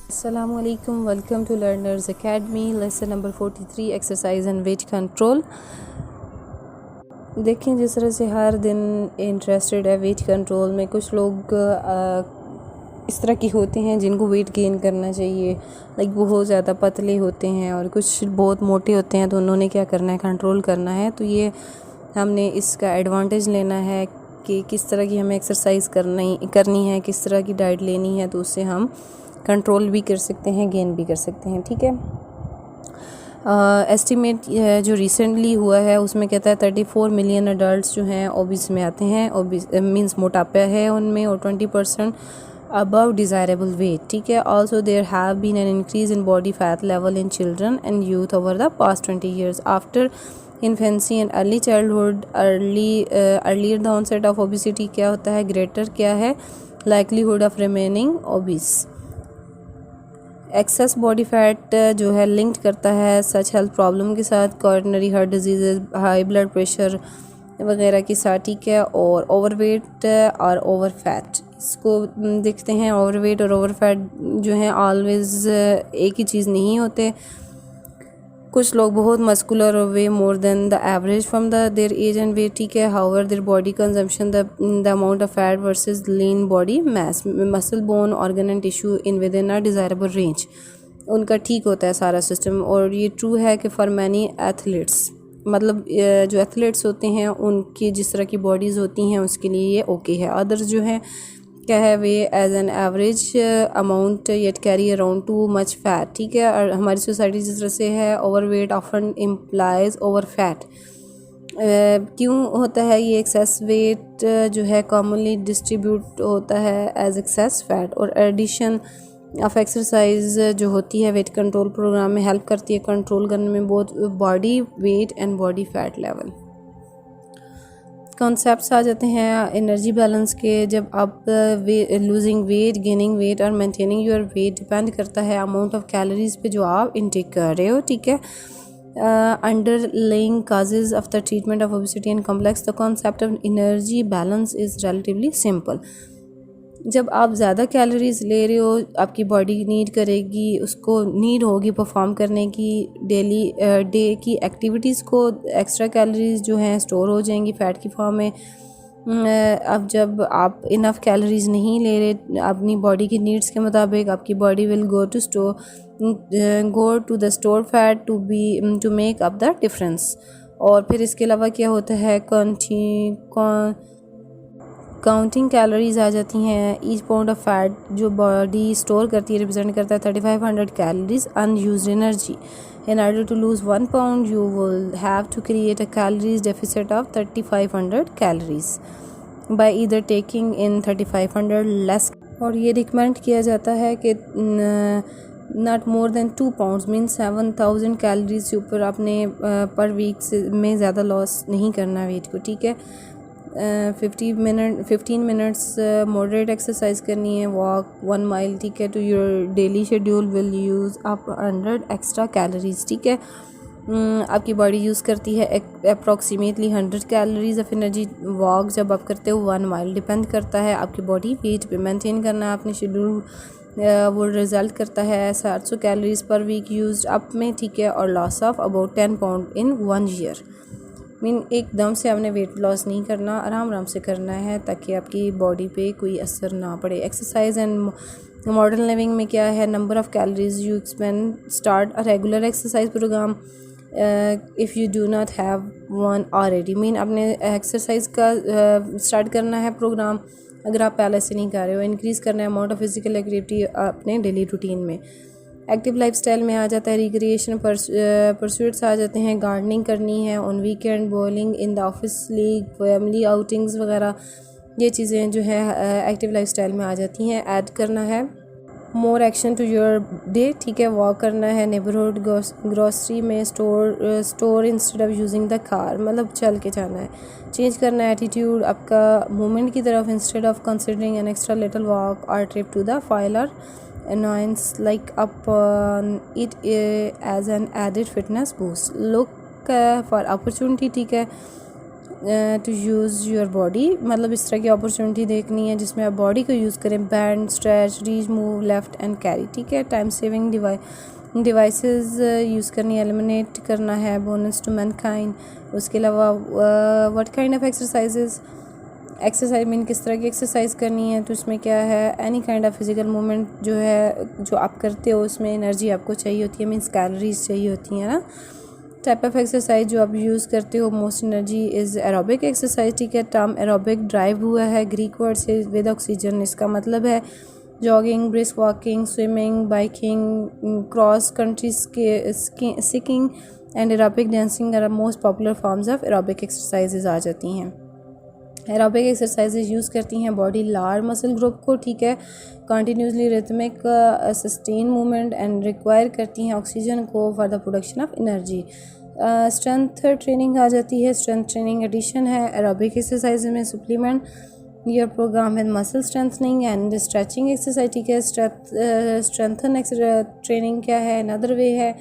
Assalamualaikum, welcome to Learners Academy, lesson number 43, exercise and weight control। देखें, जिस तरह से हर दिन इंटरेस्टेड है वेट कंट्रोल में। कुछ लोग इस तरह की होते हैं जिनको वेट गेन करना चाहिए, लाइक बहुत ज़्यादा पतले होते हैं, और कुछ बहुत मोटे होते हैं, तो उन्होंने क्या करना है, कंट्रोल करना है। तो ये हमने इसका एडवांटेज लेना है कि किस तरह की हमें एक्सरसाइज करनी है, किस तरह की डाइट लेनी है, तो उससे हम कंट्रोल भी कर सकते हैं, गेन भी कर सकते हैं। ठीक है, एस्टिमेट जो रिसेंटली हुआ है उसमें कहता है 34 मिलियन अडल्ट्स जो हैं ओबिस में आते हैं। ओबिस मींस मोटापा है उनमें, और 20% अबव डिज़ायरेबल वेट। ठीक है, also there have been an increase in body fat level in children and youth over the past 20 years after infancy and early childhood. Earlier the onset of obesity क्या होता है, greater क्या है likelihood of remaining obese. Excess body fat जो है linked करता है सच health problem के साथ, coronary heart disease, high blood pressure वगैरह के साथ। ठीक है, और ओवरवेट और ओवर फैट इसको देखते हैं। ओवरवेट और ओवर फैट जो है ऑलवेज एक ही चीज़ नहीं होते। कुछ लोग बहुत मस्कुलर और way more than the average from their age and weight. ठीक है, however their body consumption the amount of fat versus lean body mass, muscle, bone, organ and tissue in with in a desirable range, उनका ठीक होता है सारा system. और ये true है कि फॉर मैनी एथलीट्स, मतलब जो एथलीट्स होते हैं उनकी जिस तरह की बॉडीज़ होती हैं उसके लिए ये ओके है। अदर्स जो है क्या है, we as an average amount yet carry around too much fat. ठीक है, और हमारी सोसाइटी जिस तरह से है, over weight often implies over fat. क्यों होता है ये? एक्सेस वेट जो है कॉमनली डिस्ट्रीब्यूट होता है एज एक्सेस फैट, और एडिशन ऑफ एक्सरसाइज जो होती है वेट कंट्रोल प्रोग्राम में हेल्प करती है कंट्रोल करने में both body weight and body fat level. Concepts आ जाते हैं एनर्जी बैलेंस के। जब आप लूजिंग वेट, गेनिंग वेट और मेंटेनिंग योर वेट डिपेंड करता है अमाउंट ऑफ कैलोरीज पे जो आप इनटेक कर रहे हो। ठीक है, underlying causes of the treatment of obesity and complex, the concept of energy balance is relatively simple। जब आप ज़्यादा कैलोरीज ले रहे हो, आपकी बॉडी नीड करेगी, उसको नीड होगी परफॉर्म करने की डेली डे की एक्टिविटीज़ को, एक्स्ट्रा कैलोरीज जो हैं स्टोर हो जाएंगी फ़ैट की फॉर्म में। अब जब आप इनफ कैलोरीज नहीं ले रहे अपनी बॉडी की नीड्स के मुताबिक, आपकी body will go to the store fat to make up the difference. और फिर इसके अलावा क्या होता है, काउंटिंग कैलोरीज आ जाती हैं। ईच पाउंड ऑफ फैट जो बॉडी स्टोर करती है रिप्रेजेंट करता है 3500 calories unused energy. In order to lose 1 pound you will have to create a calories deficit of 3500 calories by either taking in 3500 less। और ये रिकमेंड किया जाता है कि not more than 2 pounds means 7000 calories से ऊपर आपने पर वीक में ज़्यादा लॉस नहीं करना वेट को। ठीक है, 15 मिनट्स मॉडरेट एक्सरसाइज करनी है, वॉक 1 mile। ठीक है, to your daily schedule will use up 100 extra calories. ठीक है, आपकी बॉडी यूज़ करती है approximately 100 calories of energy. Walk जब आप करते हो 1 mile, डिपेंड करता है आपकी बॉडी वेट पे मेंटेन करना है आपने शेड्यूल, वो रिज़ल्ट करता है 700 कैलोरीज पर वीक यूज अप में। ठीक है, और loss of about 10 pound in 1 year। Mean एकदम से आपने वेट लॉस नहीं करना, आराम आराम से करना है ताकि आपकी बॉडी पे कोई असर ना पड़े। एक्सरसाइज एंड मॉडर्न लिविंग में क्या है, number of calories you expend, start a regular exercise program if you do not have one already. Mean आपने एक्सरसाइज का स्टार्ट करना है प्रोग्राम अगर आप पहले से नहीं कर रहे हो। इंक्रीज़ करना है अमाउंट ऑफ फिजिकल एक्टिविटी अपने डेली रूटीन में। एक्टिव लाइफस्टाइल में आ जाता है रिक्रिएशन परस्यूट्स आ जाते हैं, गार्डनिंग करनी है on weekend, bowling in the office league, family outings वगैरह, ये चीज़ें जो है एक्टिव लाइफस्टाइल में आ जाती हैं। ऐड करना है more action to your day. ठीक है, वॉक करना है नेबरहुड ग्रोसरी में, store instead of using the car, मतलब चल के जाना है। चेंज करना है एटीट्यूड आपका मूवमेंट की तरफ, instead of considering an extra little walk और ट्रिप टू द फाइल और annoyance like upon it as an added fitness boost। look for opportunity। ठीक है, टू यूज़ योर बॉडी, मतलब इस तरह की अपॉर्चुनिटी देखनी है जिसमें आप बॉडी को यूज़ करें। Band, stretch, reach, move, left and carry, ठीक है। टाइम सेविंग डिवाइसेस यूज़ करनी है, एलिमिनेट करना है, बोनस टू मैनकाइंड। उसके अलावा what kind of exercise mean किस तरह की एक्सरसाइज करनी है, तो उसमें क्या है, any kind of physical movement जो है जो आप करते हो उसमें एनर्जी आपको चाहिए होती है, मीन्स कैलोरीज चाहिए होती है ना। टाइप ऑफ एक्सरसाइज जो आप यूज़ करते हो most energy is aerobic exercise, ठीक है। टर्म एरोबिक ड्राइव हुआ है ग्रीक वर्ड से विद ऑक्सीजन, इसका मतलब है jogging, brisk walking, swimming, biking, cross country skiing and aerobic dancing are most popular forms of aerobic exercises आ जाती हैं। एरोबिक एक्सरसाइजेज यूज़ करती हैं बॉडी लार्ज मसल ग्रुप को, ठीक है, continuously rhythmic sustain movement and require करती हैं ऑक्सीजन को for the production of energy. Strength training आ जाती है, स्ट्रेंथ ट्रेनिंग एडिशन है एरोबिक एक्सरसाइज में, supplement your program with muscle strengthening and stretching exercise, ठीक है। स्ट्रेंथन ट्रेनिंग क्या है, अनदर वे है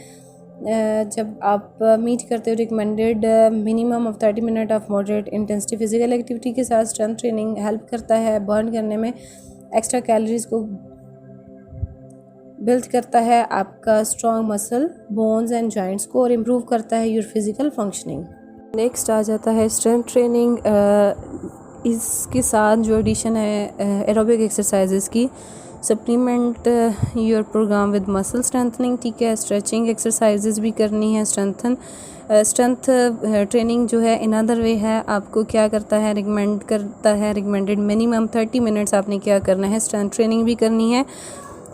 जब आप मीट करते हो recommended minimum of 30 minute of moderate intensity physical activity के साथ। स्ट्रेंथ ट्रेनिंग हेल्प करता है बर्न करने में, एक्स्ट्रा कैलोरीज को बिल्ड करता है आपका strong muscle, bones and joints को, और इम्प्रूव करता है योर फिजिकल फंक्शनिंग। नेक्स्ट आ जाता है स्ट्रेंथ ट्रेनिंग। इसके साथ जो एडिशन है एरोबिक एक्सरसाइजेज की, supplement your program with muscle strengthening, ठीक है। स्ट्रेचिंग एक्सरसाइजेज भी करनी है। स्ट्रेंथ ट्रेनिंग जो है इन अदर वे है, आपको क्या करता है, रिकमेंड करता है रिकमेंडेड मिनिमम 30 मिनट्स आपने क्या करना है, स्ट्रेंथ ट्रेनिंग भी करनी है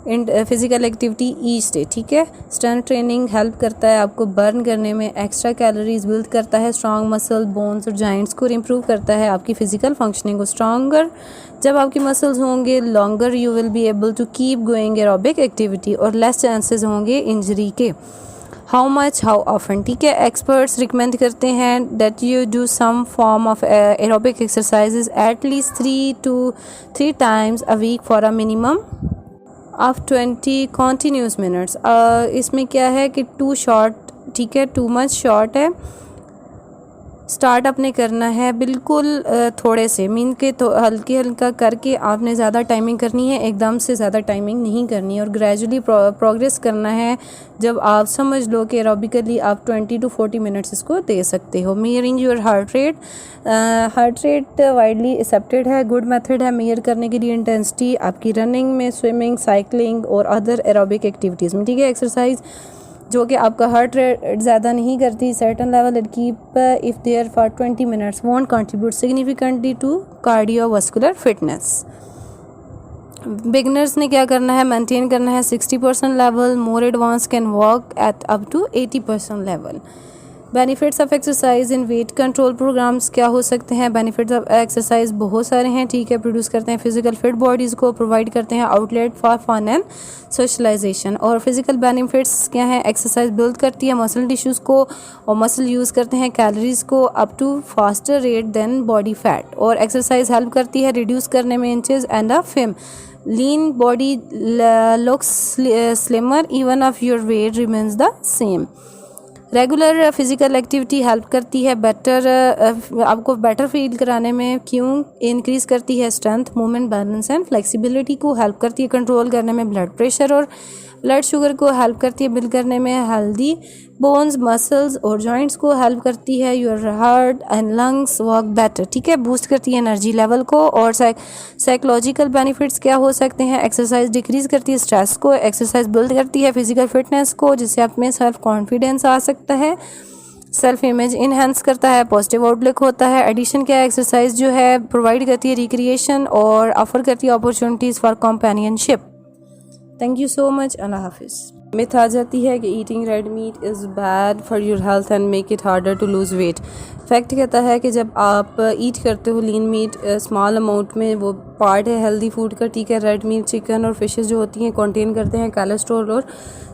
in physical activity each day, ठीक है। स्ट्रेंथ ट्रेनिंग हेल्प करता है आपको बर्न करने में, एक्स्ट्रा कैलोरीज बिल्ड करता है स्ट्रॉन्ग मसल, बोन्स और जॉइंट्स को, इम्प्रूव करता है आपकी फिजिकल फंक्शनिंग को। स्ट्रॉन्गर जब आपकी मसल्स होंगे, longer you will be able to keep going aerobic activity, और लेस चांसेस होंगे इंजरी के। हाउ मच, हाउ ऑफन, ठीक है। एक्सपर्ट्स रिकमेंड करते हैं that you do some form of aerobic exercises at least 3 times a week for a minimum of 20 continuous minutes। इसमें क्या है कि टू शॉर्ट, ठीक है, टू मच शॉर्ट है। स्टार्ट आपने करना है बिल्कुल थोड़े से, मीन के तो हल्का करके आपने ज़्यादा टाइमिंग करनी है, एकदम से ज़्यादा टाइमिंग नहीं करनी है, और ग्रेजुअली प्रोग्रेस करना है। जब आप समझ लो कि एरोबिकली आप 20 to 40 मिनट्स इसको दे सकते हो। मेयरिंग your heart rate widely accepted है, गुड मेथड है मेयर करने के लिए इंटेंसिटी आपकी रनिंग में, स्विमिंग, साइकिलिंग और अदर एरोबिक एक्टिविटीज़ में, ठीक है। एक्सरसाइज जो कि आपका हार्ट रेट ज़्यादा नहीं करती, certain level and keep if there for 20 minutes won't contribute significantly to cardiovascular fitness. Beginners ने क्या करना है, मेंटेन करना है 60% level, more advance can work at up to 80% level. Benefits of exercise in weight control programs क्या हो सकते हैं। बेनिफिट्स ऑफ एक्सरसाइज बहुत सारे हैं, ठीक है। प्रोड्यूस करते हैं फिजिकल फिट बॉडीज़ को, प्रोवाइड करते हैं outlet for fun and socialisation. और फिजिकल बेनिफिट्स क्या हैं, एक्सरसाइज बिल्ड करती है मसल टिश्यूज़ को, और मसल यूज़ करते हैं कैलोरीज़ को up to faster rate than body fat. और एक्सरसाइज हेल्प करती है रिड्यूस करने में इंचेस एंड अ फिम। Lean body looks slimmer even if your weight remains the same। Regular physical activity help करती है आपको बेटर फील कराने में, क्यों, इंक्रीज़ करती है strength, movement, balance and flexibility को, हेल्प करती है कंट्रोल करने में ब्लड प्रेशर और ब्लड शुगर को, हेल्प करती है बिल्ड करने में हेल्दी बोन्स, मसल्स और जॉइंट्स को, हेल्प करती है your heart and lungs work better, ठीक है। बूस्ट करती है एनर्जी लेवल को। और साइकोलॉजिकल बेनिफिट्स क्या हो सकते हैं, एक्सरसाइज डिक्रीज़ करती है स्ट्रेस को, एक्सरसाइज बिल्ड करती है फिजिकल फिटनेस को, जिससे आप में सेल्फ कॉन्फिडेंस आ सकता है, सेल्फ इमेज इनहेंस करता है, पॉजिटिव आउटलुक होता है। एडिशन क्या है, एक्सरसाइज जो है प्रोवाइड करती है रिक्रिएशन और ऑफर करती है opportunities for companionship. Thank you so much, अल्लाह हाफिज़। मिथ आ जाती है कि eating red meat is bad for your health and make it harder to lose weight. Fact कहता है कि जब आप ईट करते हो लीन मीट स्मॉल अमाउंट में, वो पार्ट है हेल्दी फूड का, ठीक है। रेड मीट, चिकन और फिशेस जो होती हैं कंटेन करते हैं कोलेस्ट्रॉल और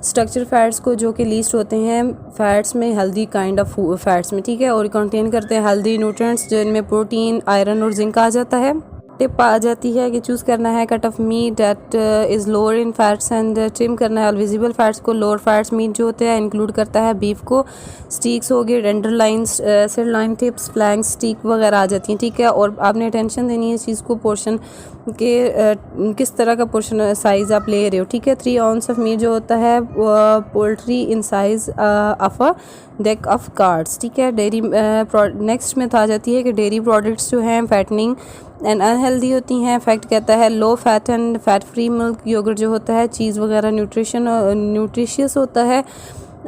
स्ट्रक्चर फैट्स को, जो कि लीस्ट होते हैं फैट्स में, हेल्दी काइंड ऑफ फैट्स में, ठीक है। और कंटेन करते हैं हेल्दी न्यूट्रिएंट्स जिनमें प्रोटीन, आयरन और जिंक आ जाता है। टिप आ जाती है कि चूज़ करना है cut of meat that is lower in fats and trim करना है विजिबल फैट्स को। लोअर फैट्स मीट जो होते हैं इंक्लूड करता है बीफ को, स्टीक्स हो गए, डेंडर लाइन्स, सिरलाइन टिप्स, फ्लैंक स्टीक वगैरह आ जाती हैं, ठीक है। और आपने अटेंशन देनी है इस चीज़ को, पोर्शन के किस तरह का पोर्शन साइज़ आप ले रहे हो, ठीक है। 3 ounce ऑफ मीट जो होता है poultry in size of a deck of cards, ठीक है। डेयरी नेक्स्ट में आ जाती है कि डेयरी प्रोडक्ट्स जो हैं फैटनिंग एंड अनहेल्दी होती हैं। फैक्ट कहता है low fat and fat free milk yogurt जो होता है, चीज़ वगैरह न्यूट्रिशियस होता है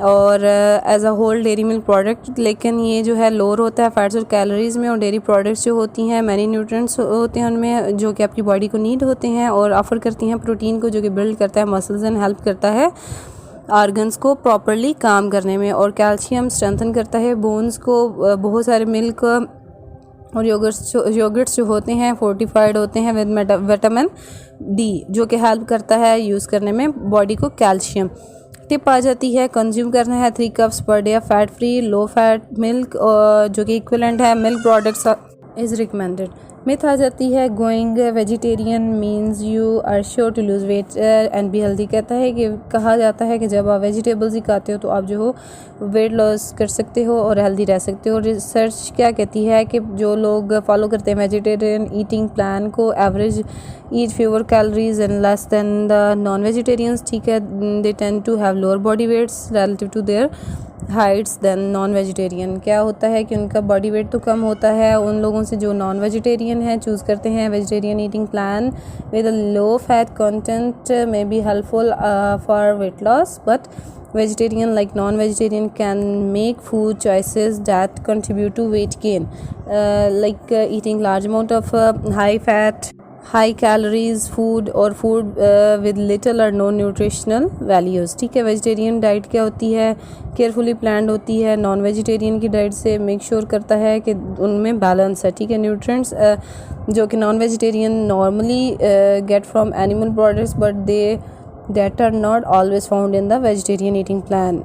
और as a whole dairy milk product, लेकिन ये जो है लोअर होता है फैट्स और कैलोरीज़ में। और डेयरी प्रोडक्ट्स जो होती हैं मैनी न्यूट्रिएंट्स होते हैं उनमें जो कि आपकी बॉडी को नीड होते हैं और ऑफ़र करती हैं प्रोटीन को, जो कि बिल्ड करता है मसल्स एंड हेल्प करता है आर्गन्स को प्रॉपरली काम करने में। और कैल्शियम स्ट्रेंथन करता है बोन्स को। बहुत सारे मिल्क और योगर्ट्स जो होते हैं फोर्टिफाइड होते हैं विद विटामिन डी, जो कि हेल्प करता है यूज़ करने में बॉडी को कैल्शियम। टिप आ जाती है कंज्यूम करना है 3 cups per day fat free low fat milk जो कि इक्विवेलेंट है milk products is recommended. Myth आ जाती है going vegetarian means you are sure to lose weight and be healthy. कहता है कि कहा जाता है कि जब आप वेजिटेबल्स ही खाते हो तो आप जो हो वेट लॉस कर सकते हो और हेल्दी रह सकते हो। रिसर्च क्या कहती है कि जो लोग फॉलो करते हैं वेजिटेरियन ईटिंग प्लान को average eat fewer calories and less than the non vegetarians, ठीक है। They tend to have lower body weights relative to their heights than non vegetarian. क्या होता है कि उनका बॉडी वेट तो कम होता है उन लोगों से जो नॉन वेजिटेरियन है, चूज़ करते हैं vegetarian eating plan with a low fat content may be helpful for weight loss, but vegetarian like non-vegetarian can make food choices that contribute to weight gain, like eating large amount of high fat high calories food और food with little or no nutritional values, ठीक है। Vegetarian diet क्या होती है, carefully planned होती है। Non vegetarian की diet से मेक श्योर करता है कि उनमें बैलेंस है, ठीक है। न्यूट्रिएंट्स जो कि non vegetarian normally get from animal products but they that are not always found in the vegetarian eating plan,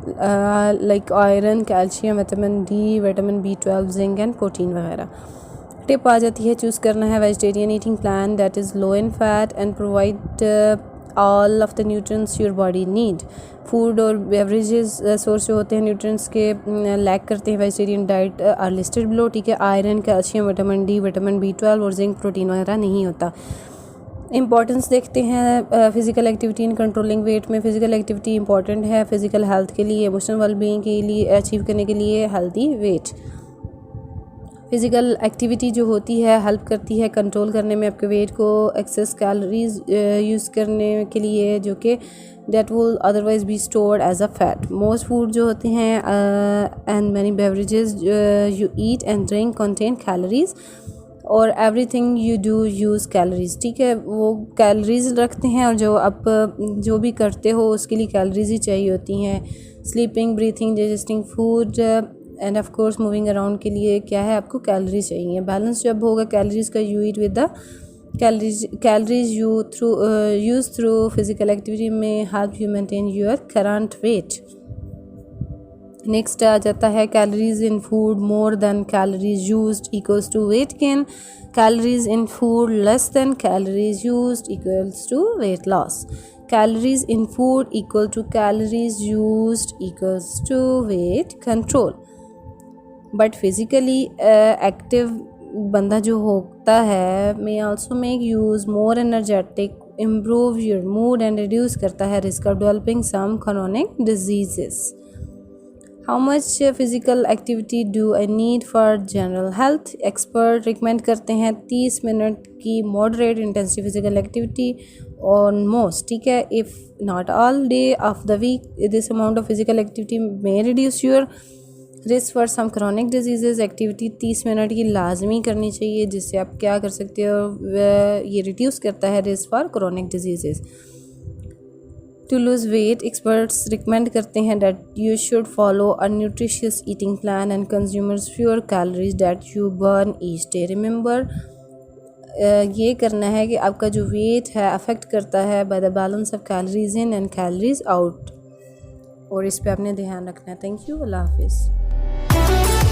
like iron, calcium, vitamin D, vitamin B12, zinc and protein वगैरह। Tip आ जाती है choose करना है vegetarian eating plan that is low in fat and provide all of the nutrients your body need. Food और beverages source जो होते हैं न्यूट्रिएंट्स के लैक करते हैं vegetarian diet are listed below, ठीक है। Iron, calcium, vitamin D, vitamin B12 और जिंक, प्रोटीन वगैरह नहीं होता। इंपॉर्टेंस देखते हैं physical activity in controlling weight में। फ़िज़िकल एक्टिविटी इंपॉर्टेंट है फ़िज़िकल हेल्थ के लिए, इमोशनल वेलबींग के लिए, अचीव करने के लिए हेल्दी वेट। फ़िज़िकल एक्टिविटी जो होती है हेल्प करती है कंट्रोल करने में आपके वेट को, एक्सेस कैलोरीज यूज़ करने के लिए जो कि that will otherwise be stored as a fat. Most food जो होते हैं and many beverages you eat and drink contain calories और everything you do use calories, ठीक है। वो कैलोरीज रखते हैं और जो आप जो भी करते हो उसके लिए कैलोरीज ही चाहिए होती हैं। Sleeping, breathing, digesting food end of course moving around के लिए क्या है आपको कैलोरीज चाहिए। बैलेंस जब होगा कैलोरीज का you eat with the calories use through physical activity में help you maintain your current weight. Next आ जाता है calories in food more than calories used equals to weight gain, calories in food less than calories used equals to weight loss. Calories in food equal to calories used equals to weight control. But physically active बंदा जो होता है may also make use more energetic, improve your mood and reduce करता है risk of developing some chronic diseases. How much physical activity do I need for general health? Expert recommend करते हैं 30 minute की moderate intensity physical activity on most, ठीक है। If not all day of the week this amount of physical activity may reduce your risk for some chronic disease. Activity 30 minute की लाजमी करनी चाहिए जिससे आप क्या कर सकते हो, ये रिड्यूस करता है risk for chronic disease. To lose weight experts recommend करते हैं that you should follow a nutritious eating plan and consumers fewer calories that you burn each day. Remember ये करना है कि आपका जो वेट है अफेक्ट करता है by the balance of calories in and calories out, और इस पे आपने ध्यान रखना है। थैंक यू, अल्लाह हाफिज़।